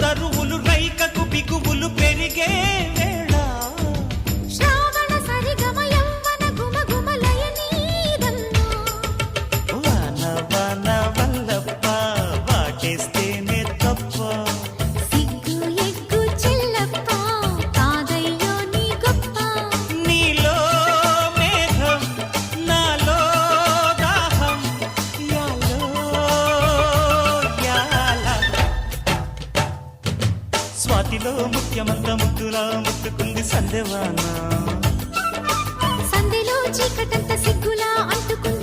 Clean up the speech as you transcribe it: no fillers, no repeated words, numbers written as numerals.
తరువులు రైకకు బిగువులు పెరిగే వేళ శ్రావణ సరిగమ యవ్వన గుమగుమలయ నీదన్నా వాన వాన వల్లప్ప వాటేస్తేనే తప్ప సిగ్గు ఎగ్గు చెల్లప్ప కాదయ్యో నీ గొప్ప నీలో మేఘం నాలో దాహం యాలో యాల స్వాతిలో ముఖ్యమంత ముద్దులా ముట్టుకుంది సందేవాన సందెలో చీకటంత సిగ్గులా అంటుకుంది